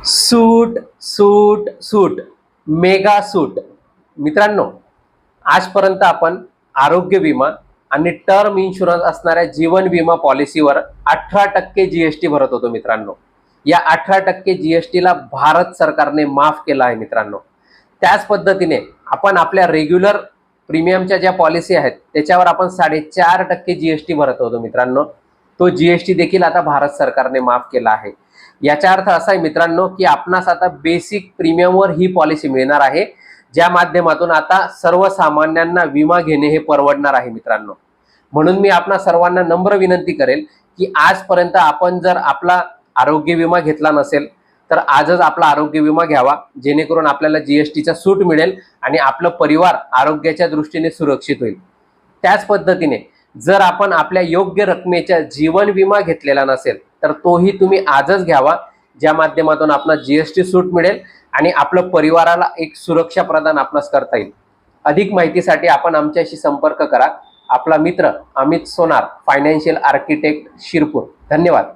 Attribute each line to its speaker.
Speaker 1: सूट सूट सूट mega सूट. मित्रांनो, आजपर्यंत आपण आरोग्य विमा आणि टर्म इन्शुरन्स असणाऱ्या जीवन विमा पॉलिसीवर 18% जीएसटी भरत होतो. मित्रांनो, या 18% जीएसटीला भारत सरकारने माफ केला आहे. मित्रांनो, त्याच पद्धतीने आपण आपल्या रेग्युलर प्रीमियमच्या ज्या पॉलिसी आहेत त्याच्यावर आपण 4.5% जीएसटी भरत होतो. मित्रांनो, तो जीएसटी देखील आता भारत सरकारने माफ केला आहे. याचा अर्थ असा आहे मित्रांनो की आपणास आता बेसिक प्रीमियमवर ही पॉलिसी मिळणार आहे, ज्या माध्यमातून आता सर्वसामान्यांना विमा घेणे हे परवडणार आहे. मित्रांनो, म्हणून मी आपणा सर्वांना नम्र विनंती करेल की आजपर्यंत आपण जर आपला आरोग्य विमा घेतला नसेल तर आजच आपला आरोग्य विमा घ्यावा, जेणेकरून आपल्याला जीएसटीचा सूट मिळेल आणि आपलं परिवार आरोग्याच्या दृष्टीने सुरक्षित होईल. त्याच पद्धतीने जर आपण आपल्या योग्य रकमेचा जीवन विमा घेतलेला नसेल तर तोही तुम्ही आजच घ्यावा, ज्या माध्यमातून आपला जीएसटी सूट मिळेल आणि आपलं परिवाराला एक सुरक्षा प्रदान आपणास करता येईल. अधिक माहितीसाठी आपण आमच्याशी संपर्क करा. आपला मित्र अमित सोनार, फायनान्शियल आर्किटेक्ट, शिरपूर. धन्यवाद.